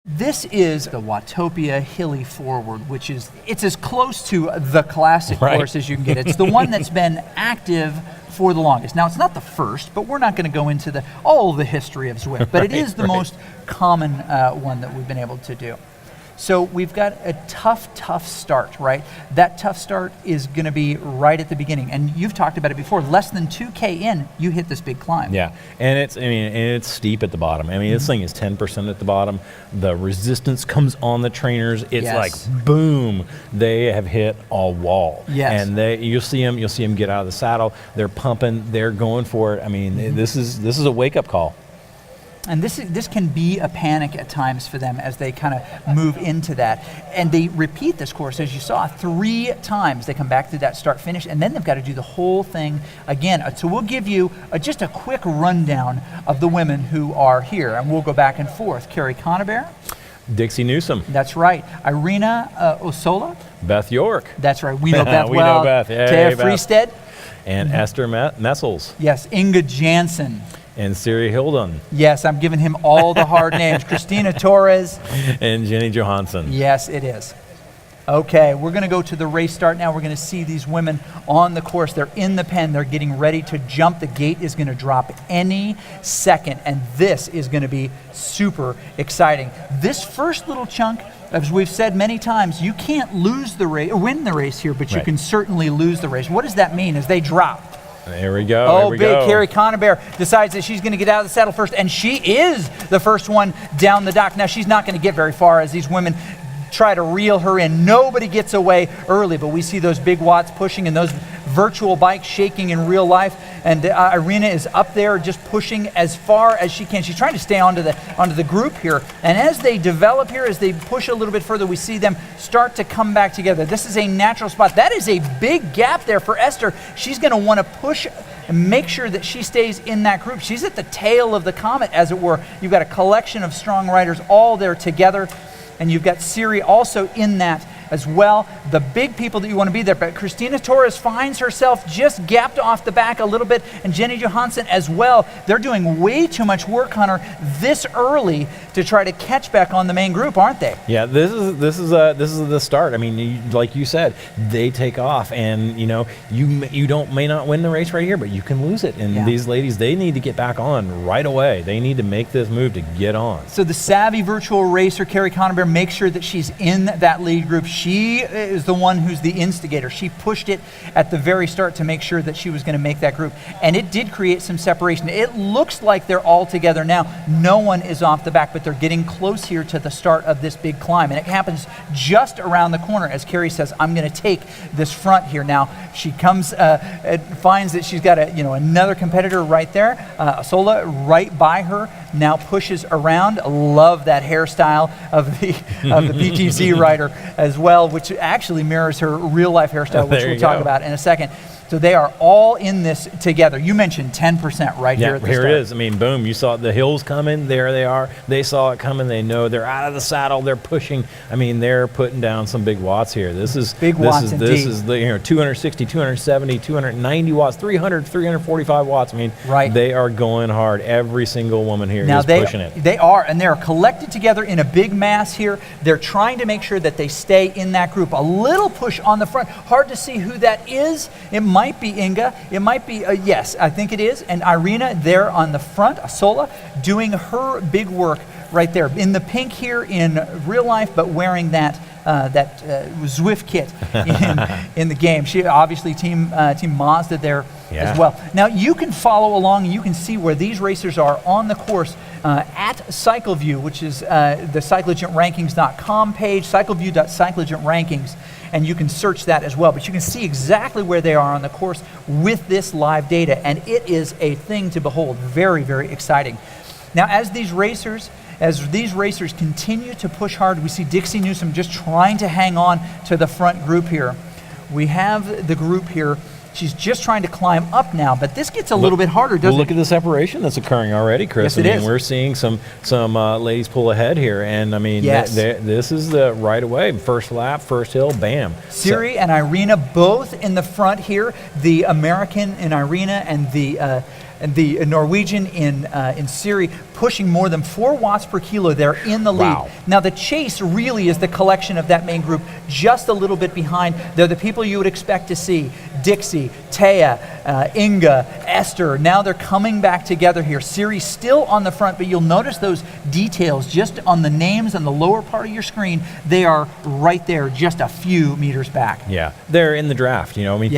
This is the Watopia Hilly Forward, which is, it's as close to the classic course as you can get. It's the one that's been active for the longest. Now, it's not the first, but we're not going to go into all the history of Zwift, but it is the most common one that we've been able to do. So we've got a tough start, right? That tough start is going to be right at the beginning. And you've talked about it before. Less than 2K in, you hit this big climb. Yeah, and it's steep at the bottom. I mean, this thing is 10% at the bottom. The resistance comes on the trainers. It's like boom, they have hit a wall. Yes. And you'll see them get out of the saddle. They're pumping. They're going for it. I mean, this is a wake up call. And this can be a panic at times for them as they kind of move into that. And they repeat this course, as you saw, 3 times. They come back to that start finish, and then they've got to do the whole thing again. So we'll give you just a quick rundown of the women who are here, and we'll go back and forth. Carrie Conabear. Dixie Newsom. That's right. Irina Osola. Beth York. That's right. We know Beth we well. know Beth. Hey, Taya Beth. Freestead. And Esther Messels. Yes, Inga Jansen. And Siri Hildon. Yes, I'm giving him all the hard names. Christina Torres. And Jenny Johansson. Yes, it is. Okay, we're going to go to the race start now. We're going to see these women on the course. They're in the pen. They're getting ready to jump. The gate is going to drop any second, and this is going to be super exciting. This first little chunk, as we've said many times, you can't lose the race, win the race here, but you can certainly lose the race. What does that mean as they drop? There we go. Oh, big Carrie Conabear decides that she's going to get out of the saddle first, and she is the first one down the dock. Now, she's not going to get very far as these women try to reel her in. Nobody gets away early, but we see those big watts pushing and those virtual bikes shaking in real life. And Irina is up there just pushing as far as she can. She's trying to stay onto the group here. And as they develop here, as they push a little bit further, we see them start to come back together. This is a natural spot. That is a big gap there for Esther. She's going to want to push and make sure that she stays in that group. She's at the tail of the comet, as it were. You've got a collection of strong riders all there together. And you've got Siri also in that as well. The big people that you want to be there. But Christina Torres finds herself just gapped off the back a little bit, and Jenny Johansson as well. They're doing way too much work on her this early to try to catch back on the main group, aren't they? Yeah, this is the start. I mean, like you said, they take off, and you may not win the race right here, but you can lose it. And these ladies, they need to get back on right away. They need to make this move to get on. So the savvy virtual racer, Carrie Conabear, makes sure that she's in that lead group. She is the one who's the instigator. She pushed it at the very start to make sure that she was going to make that group. And it did create some separation. It looks like they're all together now. No one is off the back, but they're getting close here to the start of this big climb. And it happens just around the corner as Carrie says, I'm going to take this front here. Now, she comes and finds that she's got another competitor right there. Sola right by her, now pushes around. Love that hairstyle of the PTZ rider as well, which actually mirrors her real life hairstyle, which we'll talk about in a second. So they are all in this together. You mentioned 10% right here at the start. Here it is. I mean, boom, you saw the hills coming. There they are. They saw it coming. They know they're out of the saddle. They're pushing. I mean, they're putting down some big watts here. This is big watts indeed. This is the 260, 270, 290 watts, 300, 345 watts. I mean, they are going hard. Every single woman here is pushing it. They are, and they're collected together in a big mass here. They're trying to make sure that they stay in that group. A little push on the front. Hard to see who that is. It might be Inga. It might be, yes, I think it is. And Irina there on the front, Sola, doing her big work right there. In the pink here in real life, but wearing that Zwift kit in the game. She obviously team Mazda there as well. Now you can follow along and you can see where these racers are on the course at CycleView, which is the cycleagentrankings.com page, cycleview.cycleagentrankings, and you can search that as well. But you can see exactly where they are on the course with this live data, and it is a thing to behold. Very, very exciting. Now, as these racers continue to push hard, we see Dixie Newsom just trying to hang on to the front group here. We have the group here. She's just trying to climb up now, but this gets a little bit harder, doesn't it? Look at the separation that's occurring already, Chris. Yes, it is. We're seeing some ladies pull ahead here, and I mean, this is the right away. First lap, first hill, bam. Siri and Irina both in the front here. The American in Irina and the and the Norwegian in Siri pushing more than 4 watts per kilo. They're in the lead. Wow. Now the chase really is the collection of that main group, just a little bit behind. They're the people you would expect to see. Dixie, Taya, Inga, Esther. Now they're coming back together here. Siri's still on the front, but you'll notice those details just on the names on the lower part of your screen. They are right there, just a few meters back. Yeah, they're in the draft, I mean,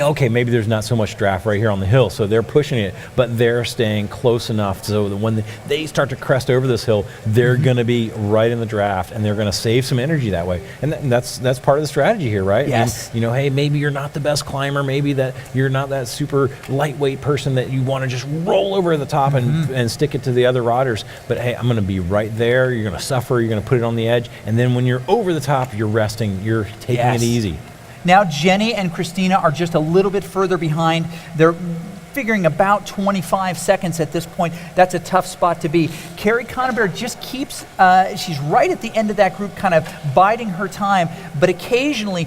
okay, maybe there's not so much draft right here on the hill, so they're pushing it, but they're staying close enough so that when they start to crest over this hill, they're going to be right in the draft, and they're going to save some energy that way. And that's part of the strategy here, right? Yes. And, hey, maybe you're not the best climber, maybe that you're not that super lightweight person that you want to just roll over the top and stick it to the other rodders, but hey, I'm going to be right there, you're going to suffer, you're going to put it on the edge, and then when you're over the top, you're resting, you're taking it easy. Now Jenny and Christina are just a little bit further behind. They're figuring about 25 seconds at this point. That's a tough spot to be. Carrie Conaber just keeps, she's right at the end of that group, kind of biding her time, but occasionally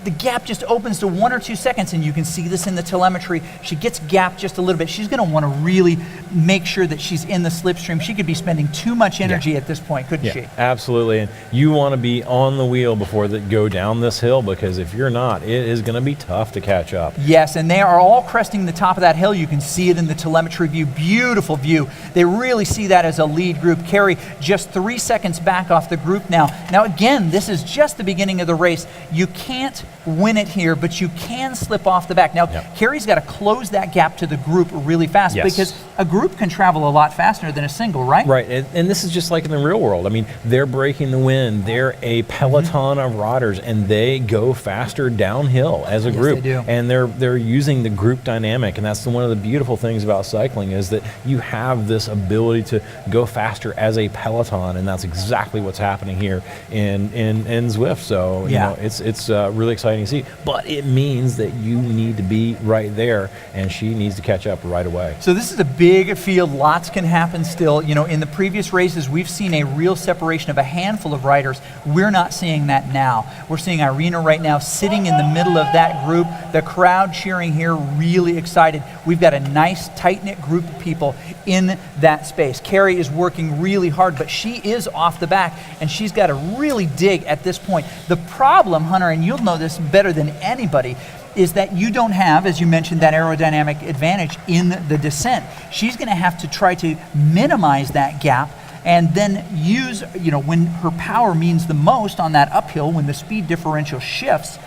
the gap just opens to 1 or 2 seconds, and you can see this in the telemetry. She gets gapped just a little bit. She's going to want to really make sure that she's in the slipstream. She could be spending too much energy at this point, couldn't she? Absolutely, and you want to be on the wheel before they go down this hill, because if you're not, it is going to be tough to catch up. Yes, and they are all cresting the top of that hill. You can see it in the telemetry view. Beautiful view. They really see that as a lead group. Carrie just 3 seconds back off the group now. Now again, this is just the beginning of the race. You can't win it here, but you can slip off the back. Now, Carrie's got to close that gap to the group really fast, because a group can travel a lot faster than a single, right? Right, and this is just like in the real world. I mean, they're breaking the wind. They're a peloton of rodders, and they go faster downhill as a group. They do. And they're using the group dynamic, and that's one of the beautiful things about cycling, is that you have this ability to go faster as a peloton, and that's exactly what's happening here in Zwift. So you know, it's really exciting to see, but it means that you need to be right there, and she needs to catch up right away. So this is a big field. Lots can happen still. In the previous races, we've seen a real separation of a handful of riders. We're not seeing that now. We're seeing Irina right now sitting in the middle of that group. The crowd cheering here, really excited. We've got a nice, tight-knit group of people in that space. Carrie is working really hard, but she is off the back, and she's got to really dig at this point. The problem, Hunter, and you'll know this better than anybody, is that you don't have, as you mentioned, that aerodynamic advantage in the descent. She's going to have to try to minimize that gap and then use, when her power means the most on that uphill, when the speed differential shifts,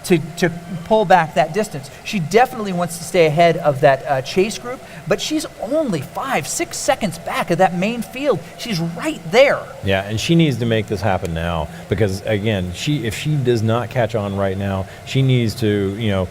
to pull back that distance. She definitely wants to stay ahead of that chase group, but she's only 5-6 seconds back of that main field. She's right there. Yeah, and she needs to make this happen now, because again, if she does not catch on right now, she needs to,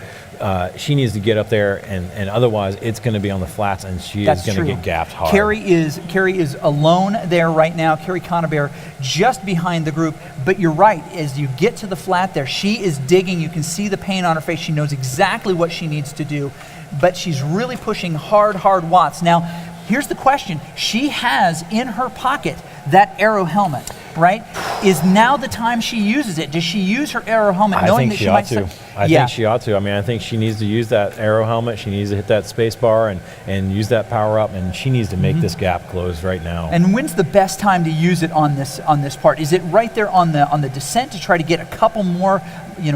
she needs to get up there, and otherwise it's going to be on the flats, and she is going to get gapped hard. Carrie is alone there right now. Carrie Conaber just behind the group, but you're right. As you get to the flat there, she is digging. You can see the pain on her face. She knows exactly what she needs to do, but she's really pushing hard watts. Now, here's the question. She has in her pocket that aero helmet, right? Is now the time she uses it? Does she use her aero helmet knowing that she might... I think she ought to. I mean, I think she needs to use that aero helmet. She needs to hit that space bar and use that power up, and she needs to make this gap close right now. And when's the best time to use it on this part? Is it right there on the descent to try to get a couple more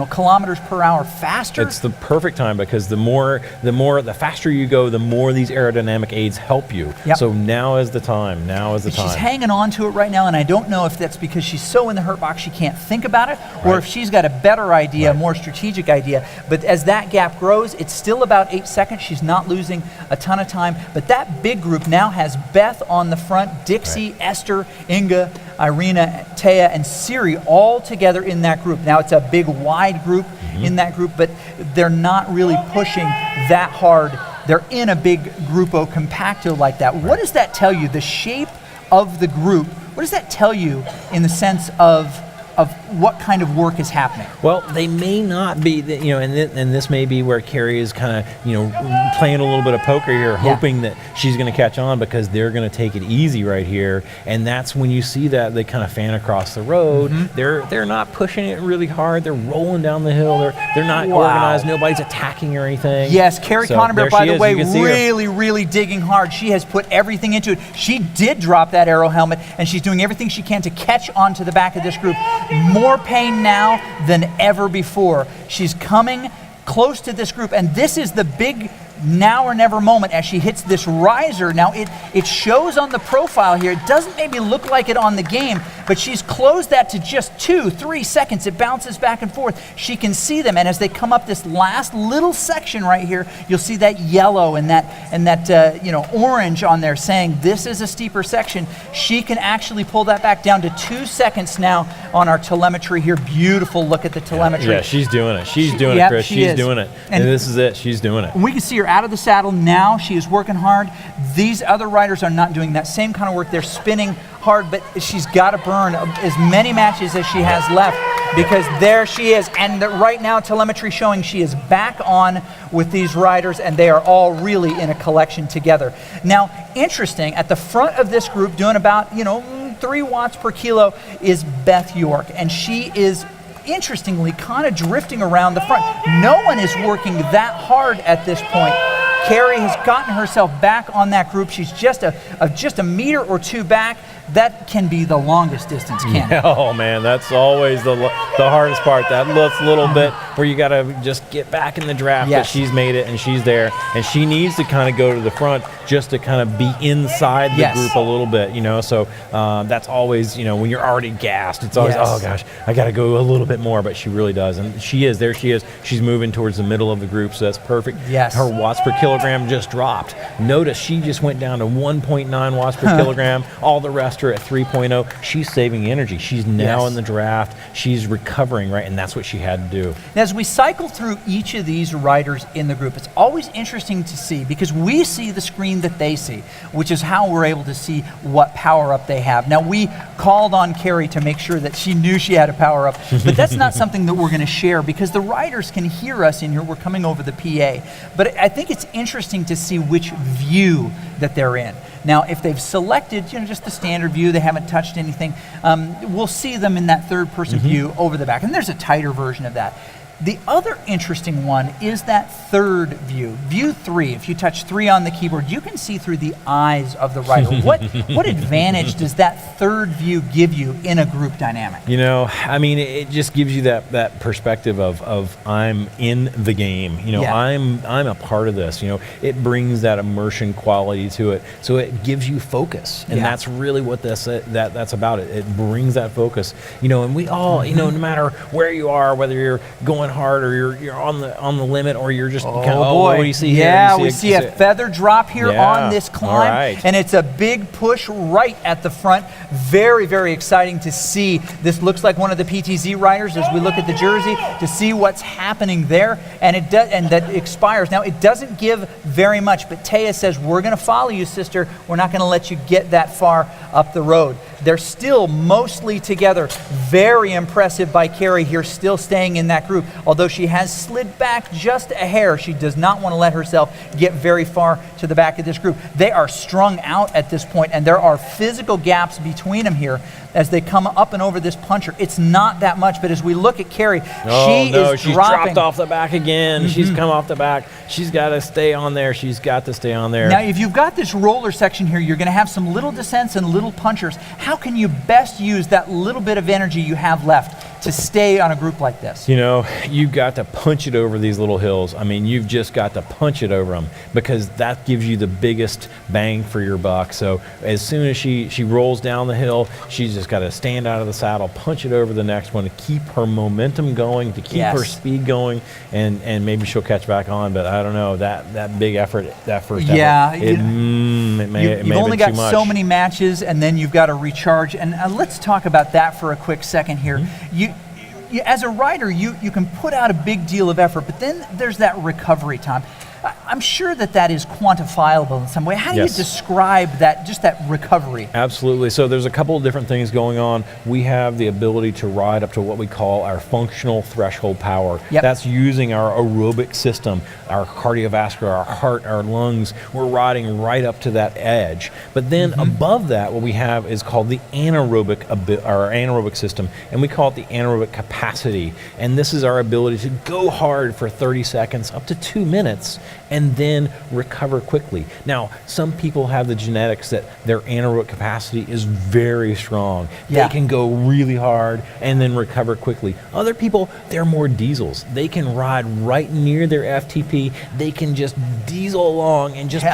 kilometers per hour faster? It's the perfect time, because the faster you go, the more these aerodynamic aids help you. So now is the time. She's hanging on to it right now, and I don't know if that's because she's so in the hurt box she can't think about it, or if she's got a better idea, a more strategic idea. But as that gap grows, it's still about 8 seconds. She's not losing a ton of time. But that big group now has Beth on the front, Dixie, Esther, Inga, Irina, Taya, and Siri all together in that group. Now it's a big wide group in that group, but they're not really pushing that hard. They're in a big grupo compacto like that. What does that tell you? The shape of the group, what does that tell you in the sense of of what kind of work is happening. Well, they may not be, and this may be where Carrie is kind of, playing a little bit of poker here, hoping that she's going to catch on because they're going to take it easy right here. And that's when you see that they kind of fan across the road. They're not pushing it really hard. They're rolling down the hill. They're not organized. Nobody's attacking or anything. Yes, Carrie Connebear, by the way, really, really digging hard. She has put everything into it. She did drop that arrow helmet, and she's doing everything she can to catch onto the back of this group. More pain now than ever before. She's coming close to this group, and this is the big now or never moment as she hits this riser. Now it shows on the profile here. It doesn't maybe look like it on the game, but she's closed that to just 2-3 seconds. It bounces back and forth. She can see them, and as they come up this last little section right here, you'll see that yellow and that orange on there saying this is a steeper section. She can actually pull that back down to 2 seconds now on our telemetry here. Beautiful look at the telemetry. Yeah, she's doing it. She's doing it, Chris. She's doing it. And this is it. She's doing it. We can see her out of the saddle now. She is working hard. These other riders are not doing that same kind of work. They're spinning hard, but she's got to burn as many matches as she has left, because there she is. And right now, telemetry showing she is back on with these riders, and they are all really in a collection together. Now, interesting, at the front of this group, doing about 3 watts per kilo, is Beth York, and she is interestingly kind of drifting around the front. No one is working that hard at this point. Carrie has gotten herself back on that group. She's just a meter or two back. That can be the longest distance, can't it? Oh man, that's always the hardest part. That little bit where you got to just get back in the draft. But she's made it, and she's there, and she needs to kind of go to the front just to kind of be inside the group a little bit, So that's always, when you're already gassed, it's always, oh gosh, I got to go a little bit more. But she really does, and she is. There she is. She's moving towards the middle of the group, so that's perfect. Yes. Her watts per kilogram just dropped. Notice she just went down to 1.9 watts per kilogram. All the rest are at 3.0. She's saving energy. She's now in the draft. She's recovering, right? And that's what she had to do. Now, as we cycle through each of these riders in the group, it's always interesting to see, because we see the screen that they see, which is how we're able to see what power up they have. Now, we called on Carrie to make sure that she knew she had a power up, but that's not something that we're going to share, because the riders can hear us in here. We're coming over the PA. But I think it's interesting to see which view that they're in. Now, if they've selected, just the standard view, they haven't touched anything, we'll see them in that third-person view over the back. And there's a tighter version of that. The other interesting one is that third view, view 3. If you touch 3 on the keyboard, you can see through the eyes of the rider. What advantage does that third view give you in a group dynamic? It just gives you that perspective of I'm in the game. I'm a part of this. It brings that immersion quality to it, so it gives you focus, and that's really what that's about. It brings that focus. And we all, no matter where you are, whether you're going hard or you're on the limit, or you're just what do you see here? Yeah, we see a feather drop here on this climb, right. And it's a big push right at the front. Very, very exciting to see. This looks like one of the PTZ riders as we look at the jersey to see what's happening there, and it does, and that expires. Now, it doesn't give very much, but Taya says, we're going to follow you, sister. We're not going to let you get that far up the road. They're still mostly together. Very impressive by Carrie here, still staying in that group. Although she has slid back just a hair, she does not want to let herself get very far to the back of this group. They are strung out at this point, and there are physical gaps between them here as they come up and over this puncher. It's not that much, but as we look at Carrie, she's dropped off the back again. She's come off the back. She's got to stay on there. She's got to stay on there. Now, if you've got this roller section here, you're going to have some little descents and little punchers. How can you best use that little bit of energy you have left to stay on a group like this? You've got to punch it over these little hills. You've just got to punch it over them, because that gives you the biggest bang for your buck. So as soon as she rolls down the hill, she's just got to stand out of the saddle, punch it over the next one to keep her momentum going, to keep her speed going, and maybe she'll catch back on. But I don't know, that big effort, that first effort, you've only got so many matches, and then you've got to recharge. And let's talk about that for a quick second here. You, as a rider, you can put out a big deal of effort, but then there's that recovery time. I'm sure that is quantifiable in some way. How do Yes. you describe that, just that recovery? Absolutely. So there's a couple of different things going on. We have the ability to ride up to what we call our functional threshold power. Yep. That's using our aerobic system, our cardiovascular, our heart, our lungs. We're riding right up to that edge. But then above that, what we have is called the anaerobic system, and we call it the anaerobic capacity. And this is our ability to go hard for 30 seconds, up to 2 minutes, and then recover quickly. Now, some people have the genetics that their anaerobic capacity is very strong. Yeah. They can go really hard and then recover quickly. Other people, they're more diesels. They can ride right near their FTP. They can just diesel along and just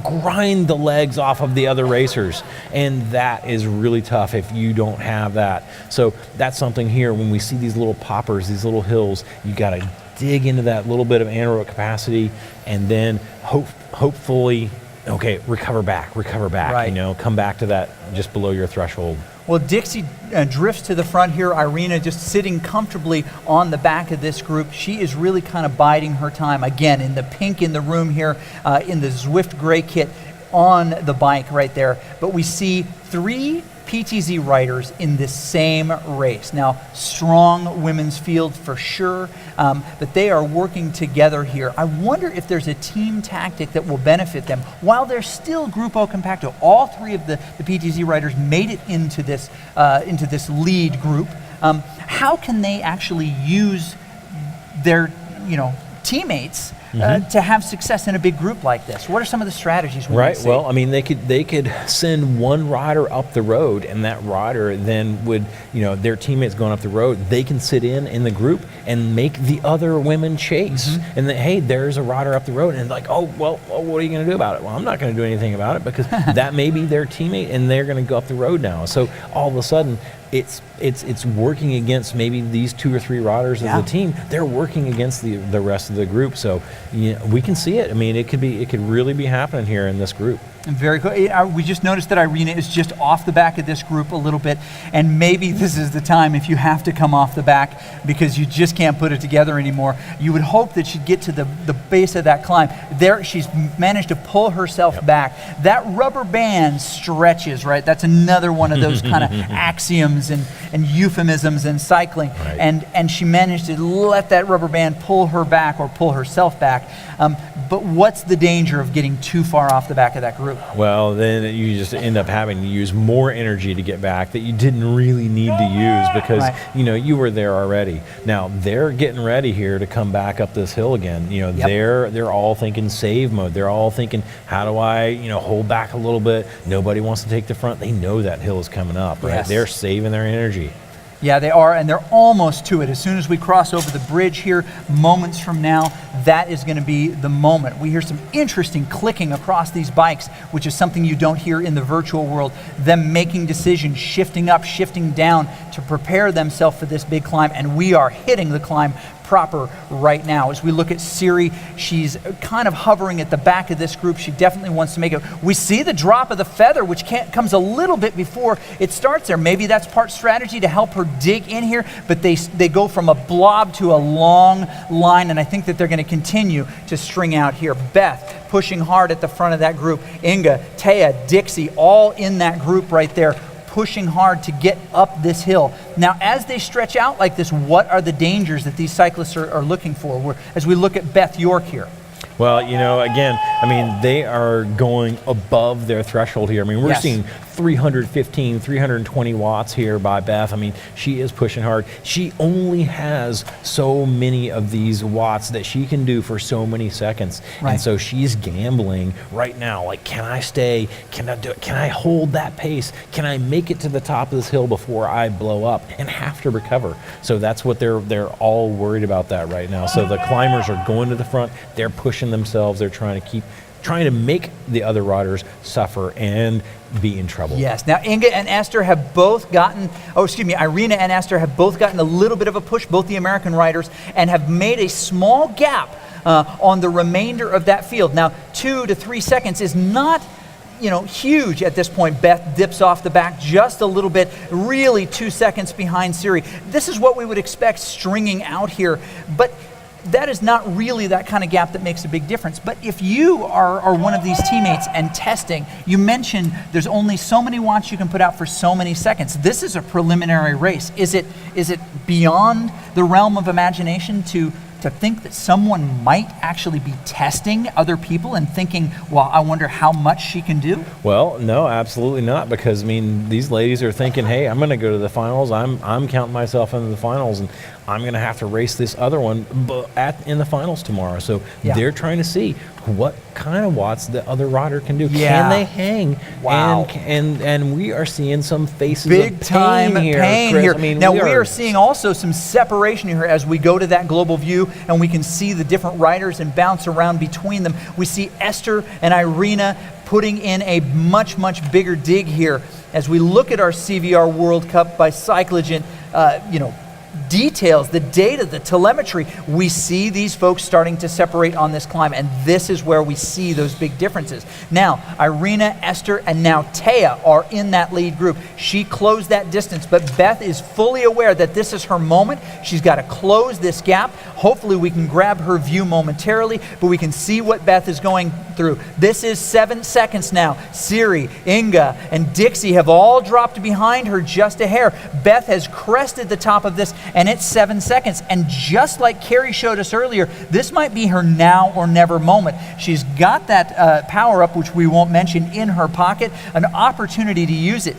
grind the legs off of the other racers. And that is really tough if you don't have that. So that's something here when we see these little poppers, these little hills, you got to dig into that little bit of anaerobic capacity and then hopefully, recover back, Right. come back to that just below your threshold. Well, Dixie drifts to the front here. Irina just sitting comfortably on the back of this group. She is really kind of biding her time. Again, in the pink in the room here, in the Zwift gray kit on the bike right there. But we see 3 PTZ riders in this same race. Now, strong women's field for sure, but they are working together here. I wonder if there's a team tactic that will benefit them while they're still Grupo Compacto. All 3 of the PTZ riders made it into this lead group. How can they actually use their teammates to have success in a big group like this? What are some of the strategies we might see? Well, I mean, they could send one rider up the road, and that rider then would, their teammates going up the road, they can sit in the group and make the other women chase. And then, hey, there's a rider up the road, and like, what are you going to do about it? Well, I'm not going to do anything about it because that may be their teammate, and they're going to go up the road now. So all of a sudden, it's working against maybe these 2 or 3 riders of the team. They're working against the rest of the group. So we can see it. I mean, it could really be happening here in this group. Very cool. We just noticed that Irina is just off the back of this group a little bit, and maybe this is the time if you have to come off the back because you just can't put it together anymore. You would hope that she'd get to the base of that climb. There, she's managed to pull herself back. That rubber band stretches, right? That's another one of those kind of axioms and euphemisms in cycling. Right. And she managed to let that rubber band pull her back or pull herself back. But what's the danger of getting too far off the back of that group? Well, then you just end up having to use more energy to get back that you didn't really need to use because, you were there already. Now, they're getting ready here to come back up this hill again. They're all thinking save mode. They're all thinking, how do I, hold back a little bit? Nobody wants to take the front. They know that hill is coming up, right? Yes. They're saving their energy. Yeah, they are, and they're almost to it. As soon as we cross over the bridge here, moments from now, that is going to be the moment. We hear some interesting clicking across these bikes, which is something you don't hear in the virtual world. Them making decisions, shifting up, shifting down to prepare themselves for this big climb, and we are hitting the climb proper right now. As we look at Siri, she's kind of hovering at the back of this group. She definitely wants to make it. We see the drop of the feather, which comes a little bit before it starts there. Maybe that's part strategy to help her dig in here, but they go from a blob to a long line, and I think that they're going to continue to string out here. Beth pushing hard at the front of that group. Inga, Taya, Dixie, all in that group right there, pushing hard to get up this hill. Now, as they stretch out like this, what are the dangers that these cyclists are looking for? As we look at Beth York here. Well, again, they are going above their threshold here. We're seeing 315, 320 watts here by Beth. She is pushing hard. She only has so many of these watts that she can do for so many seconds. Right. And so she's gambling right now. Like, can I stay? Can I do it? Can I hold that pace? Can I make it to the top of this hill before I blow up and have to recover? So that's what they're all worried about that right now. So the climbers are going to the front. They're pushing themselves. They're trying to make the other riders suffer and be in trouble. Yes. Now, Inga and Esther have both gotten, Irina and Esther have both gotten a little bit of a push, both the American riders, and have made a small gap on the remainder of that field. Now, 2 to 3 seconds is not huge at this point. Beth dips off the back just a little bit, really 2 seconds behind Siri. This is what we would expect stringing out here, but that is not really that kind of gap that makes a big difference. But if you are one of these teammates and testing, you mentioned there's only so many watts you can put out for so many seconds. This is a preliminary race. Is it beyond the realm of imagination to think that someone might actually be testing other people and thinking, well, I wonder how much she can do? Well, no, absolutely not, because I mean, these ladies are thinking, hey, I'm going to go to the finals. I'm counting myself into the finals, and I'm going to have to race this other one in the finals tomorrow. So they're trying to see what kind of watts the other rider can do. Can they hang? Wow. And we are seeing some faces big of pain time here, pain Chris. here. I mean, now we are seeing also some separation here as we go to that global view, and we can see the different riders and bounce around between them. We see Esther and Irina putting in a much, much bigger dig here as we look at our CVR World Cup by Cyclogen, details, the data, the telemetry. We see these folks starting to separate on this climb, and this is where we see those big differences. Now, Irina, Esther, and now Taya are in that lead group. She closed that distance, but Beth is fully aware that this is her moment. She's got to close this gap. Hopefully we can grab her view momentarily, but we can see what Beth is going through. This is 7 seconds now. Siri, Inga, and Dixie have all dropped behind her just a hair. Beth has crested the top of this, and it's 7 seconds. And just like Carrie showed us earlier, this might be her now or never moment. She's got that power up, which we won't mention, in her pocket, an opportunity to use it.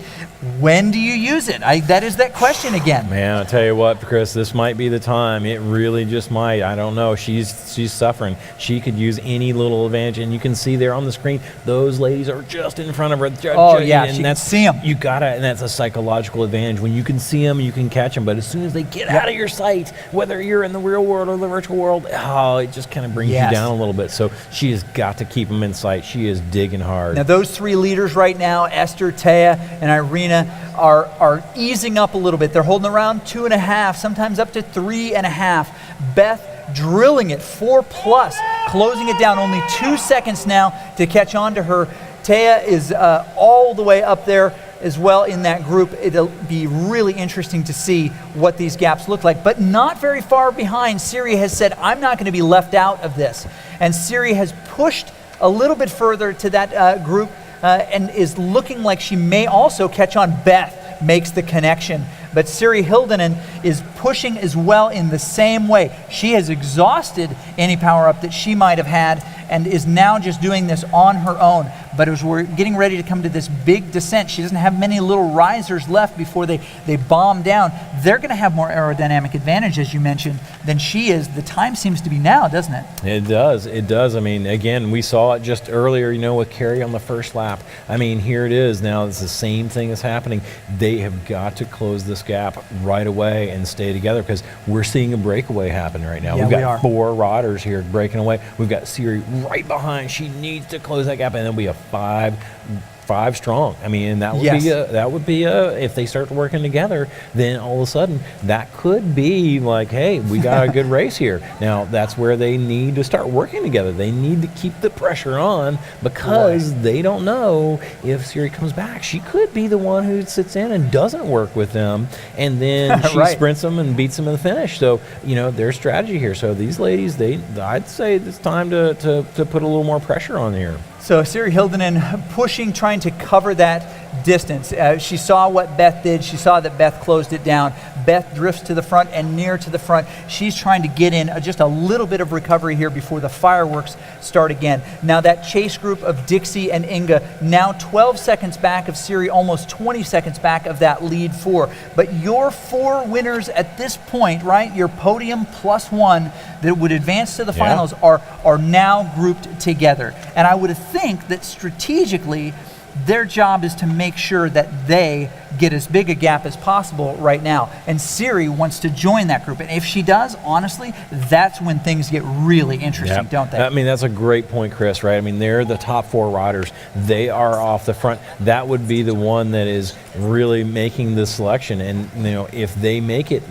When do you use it? That is that question again. Man, I'll tell you what, Chris, this might be the time. It really just might. I don't know. She's suffering. She could use any little advantage, and you can see there on the screen, those ladies are just in front of her. She can see them. You gotta, and that's a psychological advantage. When you can see them, you can catch them. But as soon as they get out of your sight, whether you're in the real world or the virtual world, it just kind of brings you down a little bit. So she has got to keep them in sight. She is digging hard. Now those three leaders right now, Esther, Taya, and Irina, are easing up a little bit. They're holding around 2.5, sometimes up to 3.5. Beth drilling it 4+, closing it down. Only 2 seconds now to catch on to her. Taya is all the way up there as well in that group. It'll be really interesting to see what these gaps look like, but not very far behind. Siri has said, I'm not going to be left out of this. And Siri has pushed a little bit further to that group and is looking like she may also catch on. Beth makes the connection, but Siri Hildenen is pushing as well in the same way. She has exhausted any power up that she might have had and is now just doing this on her own. But as we're getting ready to come to this big descent, she doesn't have many little risers left before they bomb down. They're going to have more aerodynamic advantage, as you mentioned, than she is. The time seems to be now, doesn't it? It does. It does. I mean, again, we saw it just earlier, with Carrie on the first lap. I mean, here it is now. It's the same thing that's happening. They have got to close this gap right away and stay together, because we're seeing a breakaway happen right now. Yeah, We've got 4 riders here breaking away. We've got Siri right behind. She needs to close that gap, and then we have 5 strong. I mean, that would be if they start working together, then all of a sudden that could be like, hey, we got a good race here. Now that's where they need to start working together. They need to keep the pressure on, because they don't know if Siri comes back. She could be the one who sits in and doesn't work with them, and then she sprints them and beats them in the finish. So their strategy here. So these ladies, I'd say it's time to put a little more pressure on here. So Siri Hildenen pushing, trying to cover that distance. She saw what Beth did. She saw that Beth closed it down. Beth drifts to the front and near to the front. She's trying to get in just a little bit of recovery here before the fireworks start again. Now that chase group of Dixie and Inga, now 12 seconds back of Siri, almost 20 seconds back of that lead 4. But your 4 winners at this point, right, your podium +1 that would advance to the finals are now grouped together. And I would think that strategically, their job is to make sure that they get as big a gap as possible right now. And Siri wants to join that group. And if she does, honestly, that's when things get really interesting, don't they? I mean, that's a great point, Chris, right? I mean, they're the top 4 riders. They are off the front. That would be the one that is really making the selection. And, if they make it,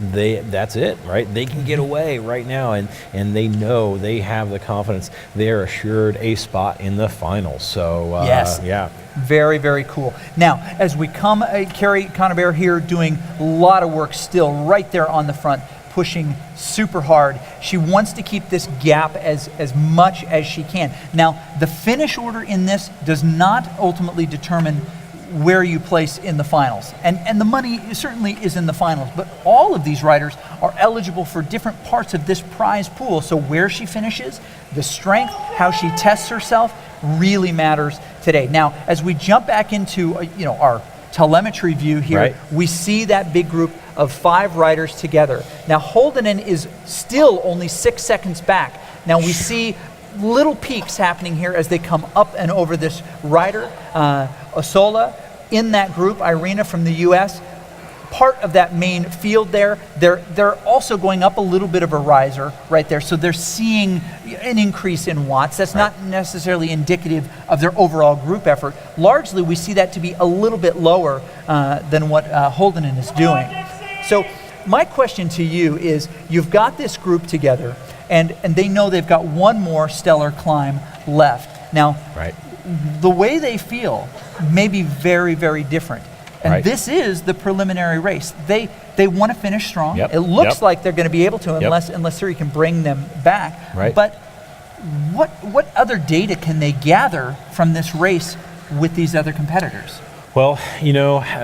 that's it, right? They can get away right now. And they know, they have the confidence. They're assured a spot in the finals. So, Very, very cool. Now, as we come, Carrie Conabare here doing a lot of work still right there on the front, pushing super hard. She wants to keep this gap as much as she can. Now, the finish order in this does not ultimately determine where you place in the finals. And the money certainly is in the finals, but all of these riders are eligible for different parts of this prize pool. So where she finishes, the strength, how she tests herself really matters today. Now, as we jump back into our telemetry view here, right, we see that big group of 5 riders together. Now, Holdenen is still only 6 seconds back. Now we see little peaks happening here as they come up and over this rider. Osola in that group, Irina from the US, part of that main field there. They're also going up a little bit of a riser right there, so they're seeing an increase in watts. That's not necessarily indicative of their overall group effort. Largely, we see that to be a little bit lower than what Holdenen is doing. So my question to you is, you've got this group together, and they know they've got one more stellar climb left. Now, the way they feel may be very, very different. And this is the preliminary race. They want to finish strong. It looks like they're going to be able to, unless Siri can bring them back. But what other data can they gather from this race with these other competitors? Well, you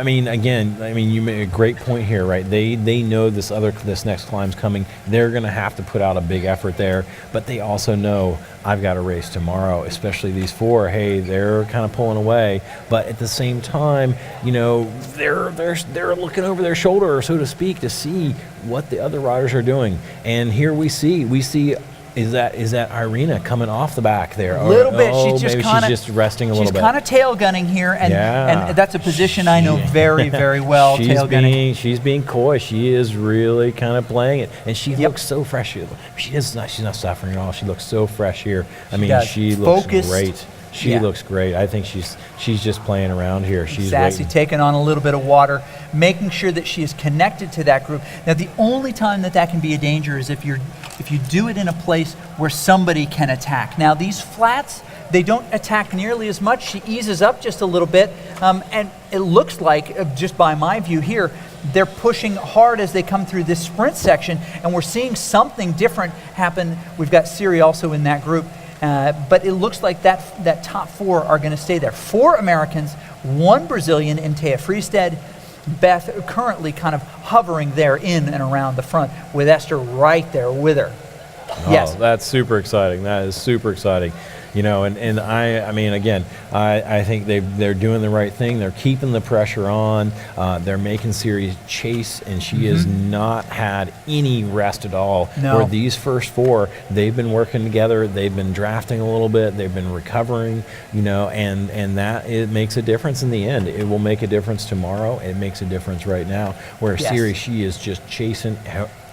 made a great point here, right? They know this next climb's coming. They're going to have to put out a big effort there, but they also know I've got a race tomorrow, especially these 4. Hey, they're kind of pulling away, but at the same time, they're looking over their shoulder, so to speak, to see what the other riders are doing. And here we see. Is that Irina coming off the back there? A little bit. She's just resting a little bit. She's kind of tail gunning here, and that's a position I know very, very well. Tail gunning. She's being coy. She is really kind of playing it, and she looks so fresh. She's not suffering at all. She looks so fresh here. She looks great. She looks great. I think she's just playing around here. She's sassy, taking on a little bit of water, making sure that she is connected to that group. Now, the only time that can be a danger is if you do it in a place where somebody can attack. Now, these flats, they don't attack nearly as much. She eases up just a little bit, and it looks like, just by my view here, they're pushing hard as they come through this sprint section, and we're seeing something different happen. We've got Siri also in that group. But it looks like that top 4 are going to stay there. 4 Americans, 1 Brazilian in Thea Friested. Beth currently kind of hovering there in and around the front with Esther right there with her. Oh, that's super exciting. That is super exciting. I think they're doing the right thing. They're keeping the pressure on. They're making Siri chase, and she has not had any rest at all. No. Where these first 4, they've been working together. They've been drafting a little bit. They've been recovering. And that it makes a difference in the end. It will make a difference tomorrow. It makes a difference right now. Where Siri, she is just chasing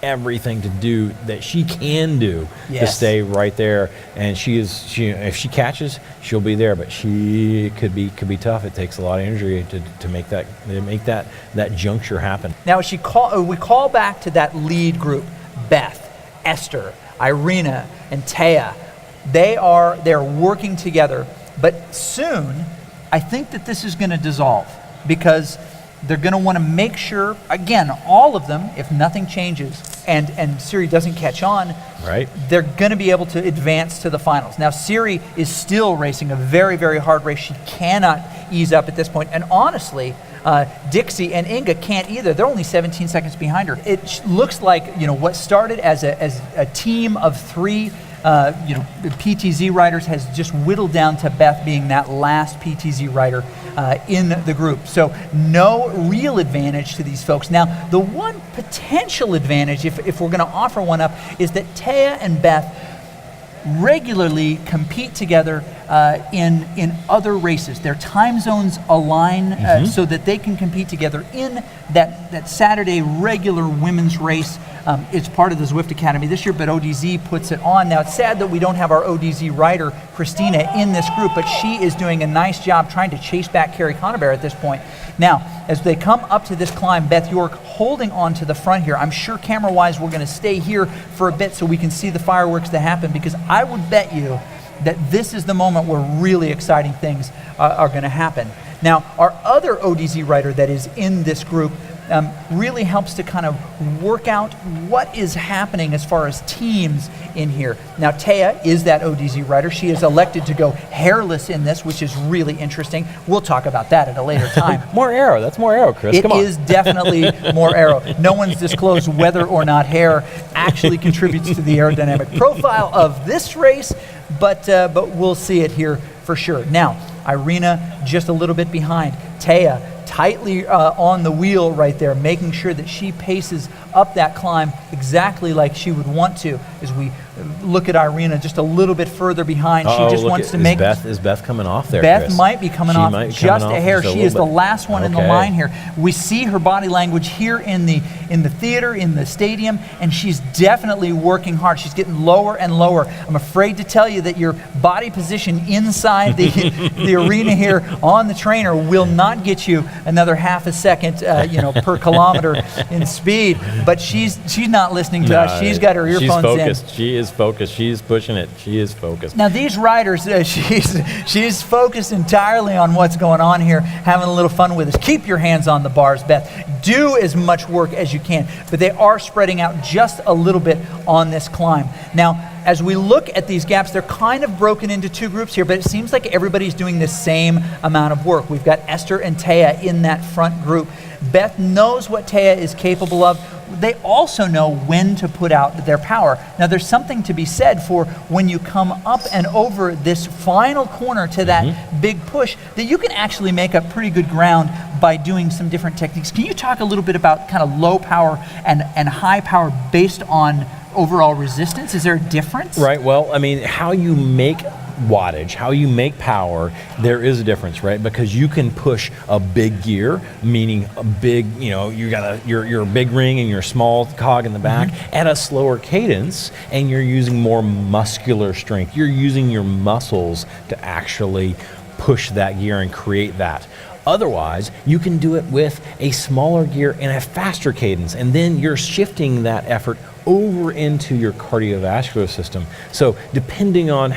everything to do that she can do to stay right there, and if she catches, she'll be there, but she could be tough. It takes a lot of energy to make that juncture happen. Now we call back to that lead group: Beth, Esther, Irina, and Thea. They're working together, but soon I think that this is going to dissolve, because they're going to want to make sure, again, all of them, if nothing changes and Siri doesn't catch on, they're going to be able to advance to the finals. Now, Siri is still racing a very, very hard race. She cannot ease up at this point. And honestly, Dixie and Inga can't either. They're only 17 seconds behind her. It looks like, what started as a team of 3 PTZ riders has just whittled down to Beth being that last PTZ rider in the group. So no real advantage to these folks. Now, the one potential advantage, if we're going to offer one up, is that Thea and Beth regularly compete together in other races. Their time zones align so that they can compete together in that Saturday regular women's race. It's part of the Zwift Academy this year, but ODZ puts it on. Now, it's sad that we don't have our ODZ rider, Christina, in this group, but she is doing a nice job trying to chase back Carrie Conabear at this point. Now, as they come up to this climb, Beth York holding on to the front here. I'm sure camera-wise we're going to stay here for a bit so we can see the fireworks that happen, because I would bet you that this is the moment where really exciting things are going to happen. Now, our other ODZ rider that is in this group, really helps to kind of work out what is happening as far as teams in here. Now, Taya is that ODZ rider. She is elected to go hairless in this, which is really interesting. We'll talk about that at a later time. More aero. That's more aero, Chris. Come on. It is definitely more aero. No one's disclosed whether or not hair actually contributes to the aerodynamic profile of this race, but we'll see it here for sure. Now, Irina just a little bit behind. Taya tightly on the wheel right there, making sure that she paces up that climb exactly like she would want to. As we look at Irina just a little bit further behind, she just wants to make... Is Beth coming off there, Beth Chris? might be coming off just a hair. She is the last one in the line here. We see her body language here in the theater, in the stadium, and she's definitely working hard. She's getting lower and lower. I'm afraid to tell you that your body position inside the arena here on the trainer will not get you another half a second, per kilometer in speed. But she's not listening to us. She's got her earphones in. She is focused. She is pushing it. She is focused. Now these riders, she's focused entirely on what's going on here, having a little fun with us. Keep your hands on the bars, Beth. Do as much work as you can, but they are spreading out just a little bit on this climb. Now, as we look at these gaps, they're kind of broken into two groups here, but it seems like everybody's doing the same amount of work. We've got Esther and Taya in that front group. Beth knows what Taya is capable of. They also know when to put out their power. Now, there's something to be said for when you come up and over this final corner to that big push, that you can actually make up pretty good ground by doing some different techniques. Can you talk a little bit about kind of low power and high power based on overall resistance? Is there a difference? Right. Well, I mean, how you make wattage, how you make power, there is a difference, right? Because you can push a big gear, meaning a big, you got your big ring and your small cog in the back at a slower cadence, and you're using more muscular strength. You're using your muscles to actually push that gear and create that. Otherwise, you can do it with a smaller gear and a faster cadence, and then you're shifting that effort over into your cardiovascular system. So depending on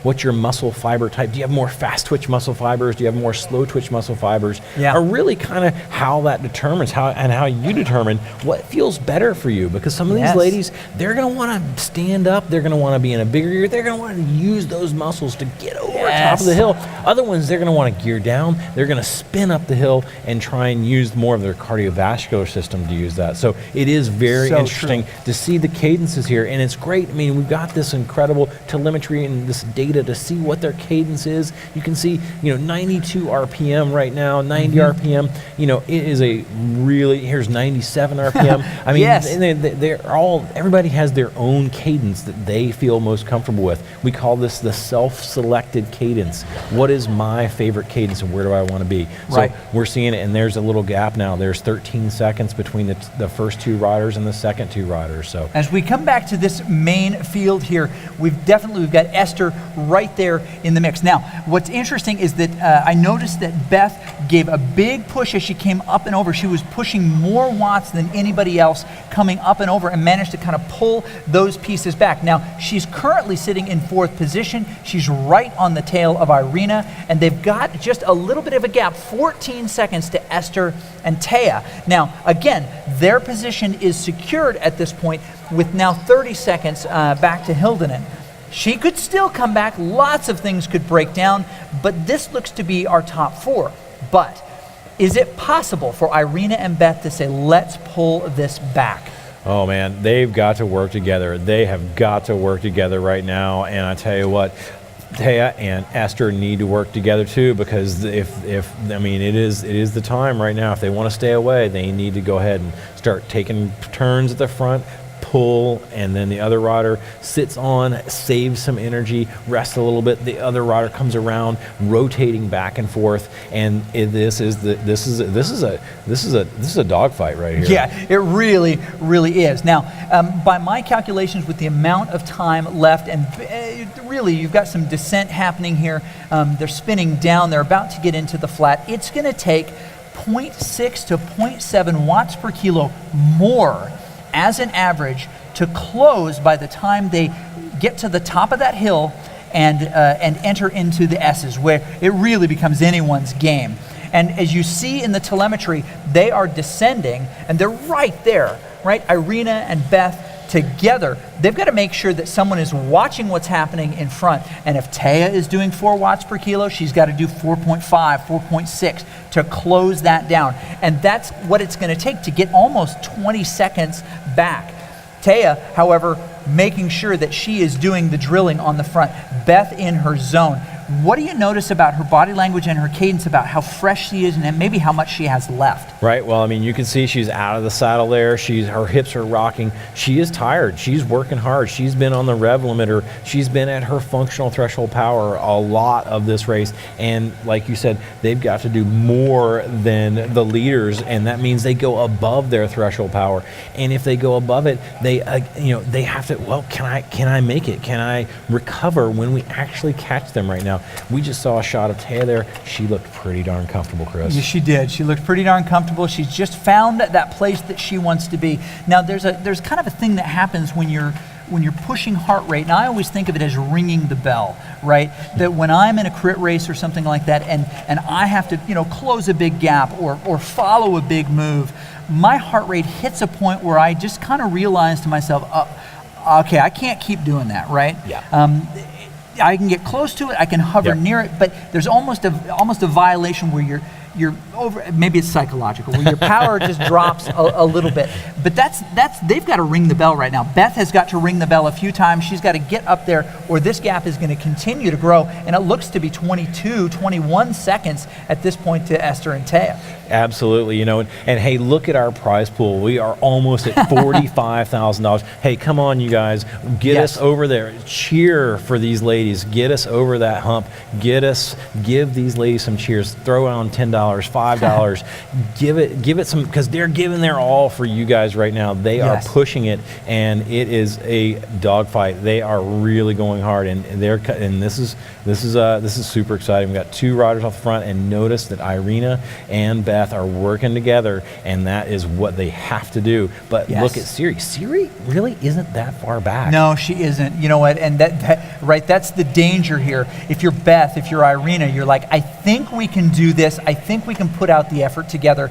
what's your muscle fiber type, do you have more fast twitch muscle fibers? Do you have more slow twitch muscle fibers? Yeah. Are really kind of how that determines how you determine what feels better for you. Because some of these ladies, they're going to want to stand up. They're going to want to be in a bigger gear. They're going to want to use those muscles to get over top of the hill. Other ones, they're going to want to gear down. They're going to spin up the hill and try and use more of their cardiovascular system to use that. So it is very interesting to see the cadences here, and it's great. I mean, we've got this incredible telemetry and this data to see what their cadence is. You can see, 92 RPM right now, 90 RPM. It is here's 97 RPM. I mean, everybody has their own cadence that they feel most comfortable with. We call this the self-selected cadence. What is my favorite cadence, and where do I want to be? So we're seeing it, and there's a little gap now. There's 13 seconds between the first two riders and the second two riders. So as we come back to this main field here, we've got Esther right there in the mix. Now, what's interesting is that I noticed that Beth gave a big push as she came up and over. She was pushing more watts than anybody else coming up and over, and managed to kind of pull those pieces back. Now, she's currently sitting in fourth position. She's right on the tail of Irina, and they've got just a little bit of a gap, 14 seconds to Esther and Taya. Now, again, their position is secured at this point with now 30 seconds back to Hildenen. She could still come back. Lots of things could break down, but this looks to be our top four. But is it possible for Irina and Beth to say, let's pull this back? Oh man, they've got to work together. They have got to work together right now, and I tell you what, Taya and Esther need to work together too, because it is the time right now. If they want to stay away, they need to go ahead and start taking turns at the front, pull, and then the other rider sits on, saves some energy, rests a little bit. The other rider comes around, rotating back and forth, and this is a dogfight right here. Yeah, it really, really is. Now, by my calculations, with the amount of time left, and really, you've got some descent happening here. They're spinning down. They're about to get into the flat. It's going to take 0.6 to 0.7 watts per kilo more as an average to close by the time they get to the top of that hill and enter into the S's, where it really becomes anyone's game. And as you see in the telemetry, they are descending, and they're right there, right? Irina and Beth together. They've got to make sure that someone is watching what's happening in front. And if Taya is doing 4 watts per kilo, she's got to do 4.5, 4.6 to close that down. And that's what it's going to take to get almost 20 seconds back. Taya, however, making sure that she is doing the drilling on the front. Beth in her zone. What do you notice about her body language and her cadence about how fresh she is and maybe how much she has left? Right. Well, I mean, you can see she's out of the saddle there. Her hips are rocking. She is tired. She's working hard. She's been on the rev limiter. She's been at her functional threshold power a lot of this race. And like you said, they've got to do more than the leaders, and that means they go above their threshold power. And if they go above it, they have to. Well, can I make it? Can I recover when we actually catch them right now? We just saw a shot of Taya there. She looked pretty darn comfortable, Chris. Yes, she did. She looked pretty darn comfortable. She's just found that place that she wants to be. Now, there's kind of a thing that happens when you're pushing heart rate, and I always think of it as ringing the bell, right? That when I'm in a crit race or something like that, and I have to, close a big gap or follow a big move, my heart rate hits a point where I just kind of realize to myself, okay, I can't keep doing that, right? Yeah. I can get close to it, I can hover near it, but there's almost a violation where you're over, maybe it's psychological, where your power just drops a little bit. But that's they've got to ring the bell right now. Beth has got to ring the bell a few times. She's got to get up there, or this gap is going to continue to grow, and it looks to be 22, 21 seconds at this point to Esther and Taya. Absolutely, and hey, look at our prize pool. We are almost at $45,000. Hey, come on, you guys, get us over there. Cheer for these ladies. Get us over that hump. Give these ladies some cheers. Throw on $10, $5. give it some, because they're giving their all for you guys right now. They are pushing it, and it is a dogfight. They are really going hard, and this is super exciting. We've got 2 riders off the front, and notice that Irina and Beth are working together, and that is what they have to do. But look at Siri. Siri really isn't that far back. No, she isn't. You know what? And that's the danger here. If you're Beth, if you're Irina, you're like, I think we can do this. I think we can put out the effort together.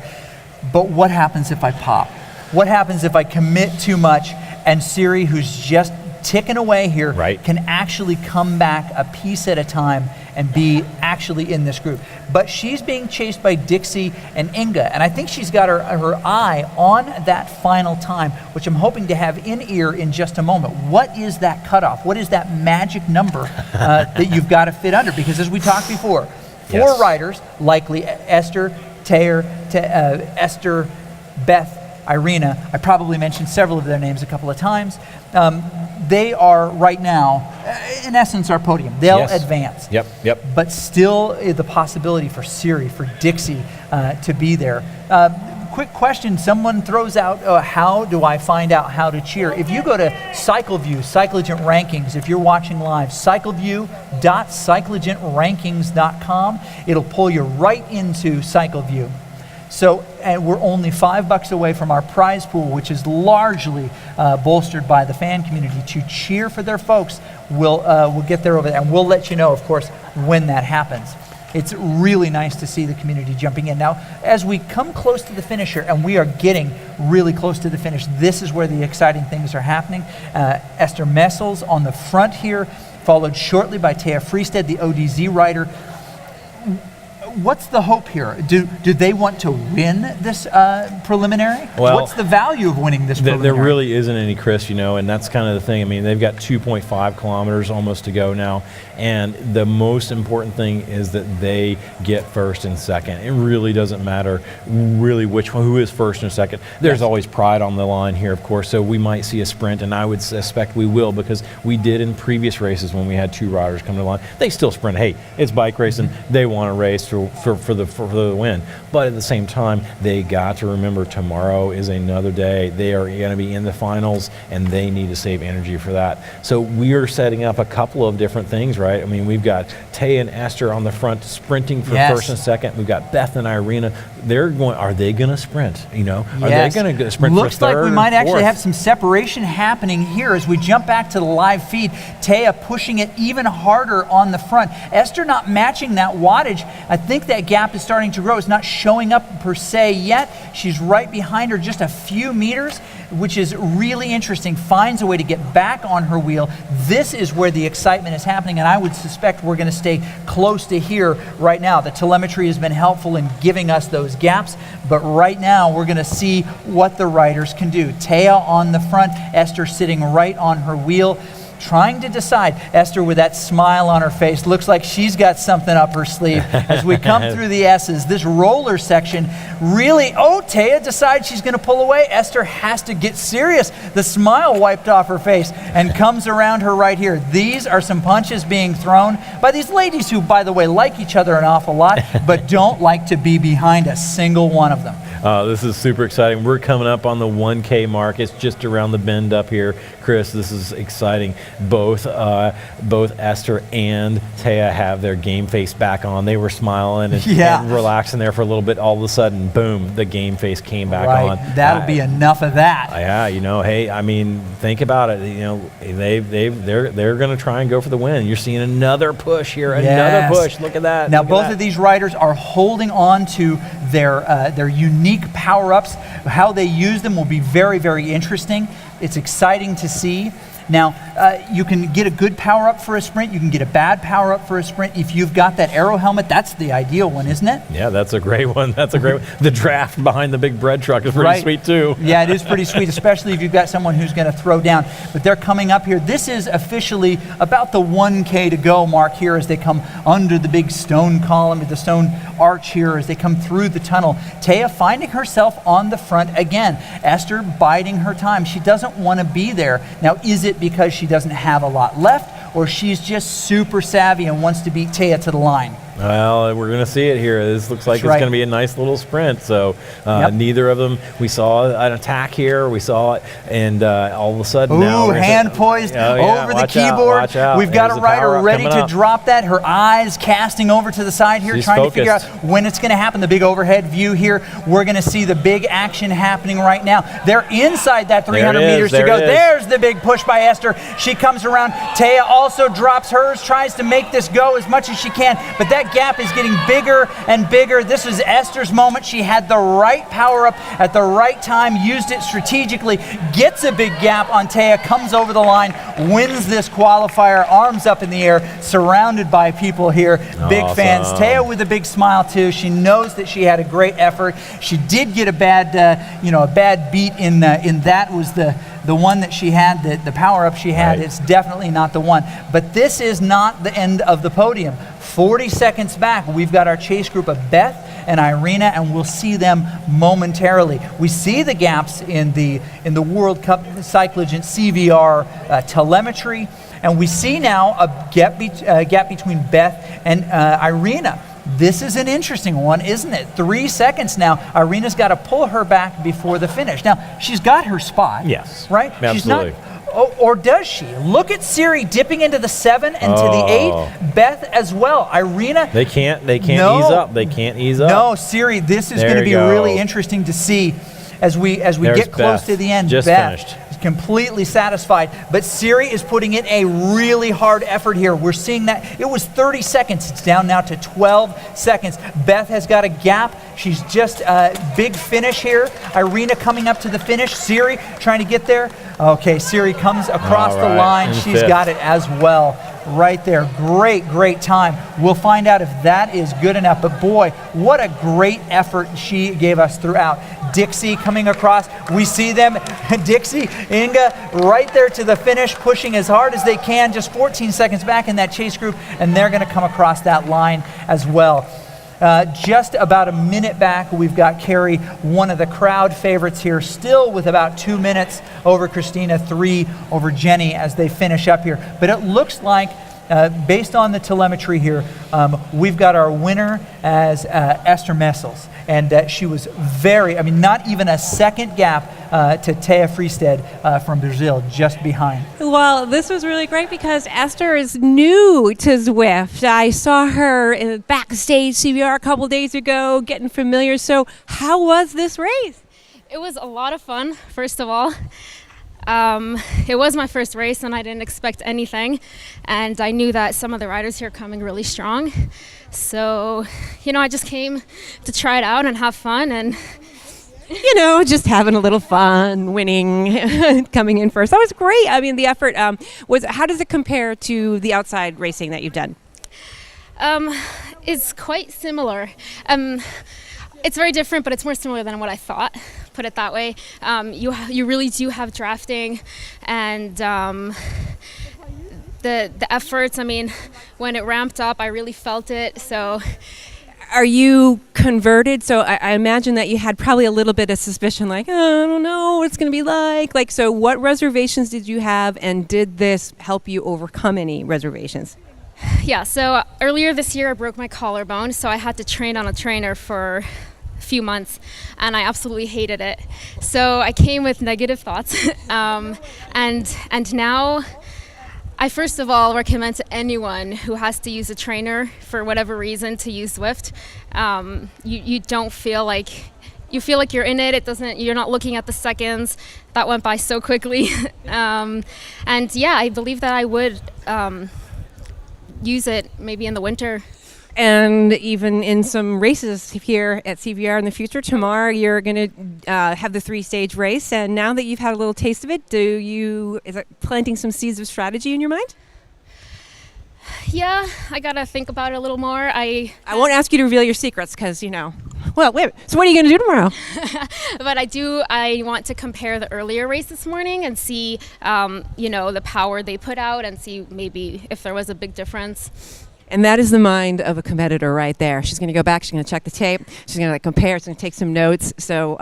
But what happens if I pop? What happens if I commit too much and Siri, who's just ticking away here, can actually come back a piece at a time and be actually in this group? But she's being chased by Dixie and Inga, and I think she's got her eye on that final time, which I'm hoping to have in ear in just a moment. What is that cutoff? What is that magic number that you've got to fit under? Because as we talked before, 4 riders, likely Esther, Taya, Esther, Beth, Irina. I probably mentioned several of their names a couple of times. They are right now, in essence, our podium. They'll advance. Yep. But still the possibility for Siri, for Dixie to be there. Quick question, someone throws out, how do I find out how to cheer? If you go to CycleView, Cyclogent Rankings, if you're watching live, cycleview.cyclogentrankings.com, it'll pull you right into CycleView. So, and we're only $5 away from our prize pool, which is largely bolstered by the fan community to cheer for their folks. We'll get there over there, and we'll let you know, of course, when that happens. It's really nice to see the community jumping in. Now, as we come close to the finish here, and we are getting really close to the finish, this is where the exciting things are happening. Esther Messels on the front here, followed shortly by Taya Freestead, the ODZ rider. What's the hope here? Do they want to win this preliminary? Well, what's the value of winning this preliminary? There really isn't any, Chris, and that's kind of the thing. I mean, they've got 2.5 kilometers almost to go now, and the most important thing is that they get first and second. It really doesn't matter really who is first and second. There's always pride on the line here, of course, so we might see a sprint, and I would suspect we will, because we did in previous races when we had 2 riders come to the line. They still sprint. Hey, it's bike racing. They want to race for the win. But at the same time, they got to remember tomorrow is another day. They are going to be in the finals, and they need to save energy for that. So we are setting up a couple of different things, right? I mean, we've got Taya and Esther on the front sprinting for first and second. We've got Beth and Irina they're going. Are they going to sprint? You know, are Yes. they going to sprint? Looks for third, like we might actually fourth? have some separation happening here as we jump back to the live feed. Taya pushing it even harder on the front. Esther not matching that wattage. I think that gap is starting to grow. It's not showing up per se yet. She's right behind her just a few meters, which is really interesting. Finds a way to get back on her wheel. This is where the excitement is happening, and I would suspect we're going to stay close to here right now. The telemetry has been helpful in giving us those gaps, but right now we're going to see what the riders can do. Taya on the front, Esther sitting right on her wheel, trying to decide. Esther with that smile on her face, looks like she's got something up her sleeve. As we come through the S's, this roller section really, Taya decides she's going to pull away. Esther has to get serious. The smile wiped off her face and comes around her right here. These are some punches being thrown by these ladies who, by the way, like each other an awful lot, but don't like to be behind a single one of them. This is super exciting. We're coming up on the 1K mark. It's just around the bend up here. Chris, this is exciting. Both Esther and Taya have their game face back on. They were smiling and relaxing there for a little bit. All of a sudden, boom, the game face came back on. That'll be enough of that. Yeah, you know, hey, I mean, think about it. You know, they're going to try and go for the win. You're seeing another push here, another push. Look at that. Now, both of these riders are holding on to their unique power-ups. How they use them will be very, very interesting. It's exciting to see. Now, you can get a good power-up for a sprint. You can get a bad power-up for a sprint. If you've got that aero helmet, that's the ideal one, isn't it? Yeah, that's a great one. That's a great one. The draft behind the big bread truck is pretty sweet, too. Yeah, it is pretty sweet, especially if you've got someone who's going to throw down. But they're coming up here. This is officially about the 1K to go mark here as they come under the big stone column, the stone arch here as they come through the tunnel. Taya finding herself on the front again. Esther biding her time. She doesn't want to be there. Now, is it because she doesn't have a lot left, or she's just super savvy and wants to beat Taya to the line? Well, we're going to see it here. This looks like it's going to be a nice little sprint. So neither of them, we saw an attack here. We saw it, and all of a sudden now. Hand poised over the keyboard. Watch out. We've got a rider ready to drop that. Her eyes casting over to the side here, trying to figure out when it's going to happen. The big overhead view here. We're going to see the big action happening right now. They're inside that 300 meters to go. There's the big push by Esther. She comes around. Taya also drops hers, tries to make this go as much as she can, but that gap is getting bigger and bigger. This is Esther's moment. She had the right power up at the right time, used it strategically, gets a big gap on Taya, comes over the line, wins this qualifier, arms up in the air, surrounded by people here. Big fans. Taya with a big smile too. She knows that she had a great effort. She did get a bad beat in that was the one that she had, the power-up she had. It's definitely not the one. But this is not the end of the podium. 40 seconds back, we've got our chase group of Beth and Irina, and we'll see them momentarily. We see the gaps in the World Cup Cyclogen CVR telemetry, and we see now a gap between Beth and Irina. This is an interesting one, isn't it? 3 seconds now. Irina's got to pull her back before the finish. Now, she's got her spot. Yes. Right? Absolutely. She's not, or does she? Look at Siri dipping into the 7 and to the 8. Beth as well. Irina. They can't ease up. They can't ease up. No, Siri, this is going to be really interesting to see as we get close to the end. Just Beth finished. Completely satisfied, but Siri is putting in a really hard effort here. We're seeing that it was 30 seconds. It's down now to 12 seconds. Beth has got a gap. She's just a big finish here. Irina coming up to the finish. Siri trying to get there. Okay, Siri comes across the line. She's got it as well. Right there. Great time. We'll find out if that is good enough. But boy, what a great effort she gave us throughout. Dixie coming across. We see them. Dixie, Inga, right there to the finish, pushing as hard as they can. Just 14 seconds back in that chase group, and they're going to come across that line as well. Just about a minute back, we've got Carrie, one of the crowd favorites here, still with about 2 minutes over Christina, 3 over Jenny as they finish up here. But it looks like based on the telemetry here, we've got our winner as Esther Messels. And she was not even a second gap to Thea Friested from Brazil, just behind. Well, this was really great because Esther is new to Zwift. I saw her in backstage CVR a couple days ago, getting familiar. So how was this race? It was a lot of fun, first of all. It was my first race and I didn't expect anything. And I knew that some of the riders here are coming really strong. So, I just came to try it out and have fun and just having a little fun, winning, coming in first. That was great. I mean, the effort how does it compare to the outside racing that you've done? It's quite similar. It's very different, but it's more similar than what I thought, put it that way. You really do have drafting and the efforts. When it ramped up, I really felt it. So, are you converted? So I imagine that you had probably a little bit of suspicion, like, oh, I don't know what it's going to be like. So what reservations did you have, and did this help you overcome any reservations? Yeah, so earlier this year I broke my collarbone, so I had to train on a trainer for a few months, and I absolutely hated it. So I came with negative thoughts, and now I first of all recommend to anyone who has to use a trainer for whatever reason to use Zwift. You don't feel like you feel like you're in it. You're not looking at the seconds. That went by so quickly. And yeah, I believe that I would use it maybe in the winter. And even in some races here at CVR in the future. Tomorrow you're going to have the 3-stage race, and now that you've had a little taste of it, is it planting some seeds of strategy in your mind? Yeah, I gotta think about it a little more. I won't ask you to reveal your secrets because, well, wait. So what are you going to do tomorrow? But I want to compare the earlier race this morning and see, the power they put out and see maybe if there was a big difference. And that is the mind of a competitor right there. She's going to go back. She's going to check the tape. She's going to compare. She's going to take some notes. So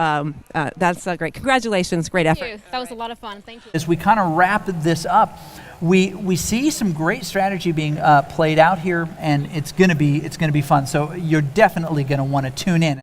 that's great. Congratulations. Great effort. Thank you. That was a lot of fun. Thank you. As we kind of wrap this up, we see some great strategy being played out here, and it's going to be fun. So you're definitely going to want to tune in.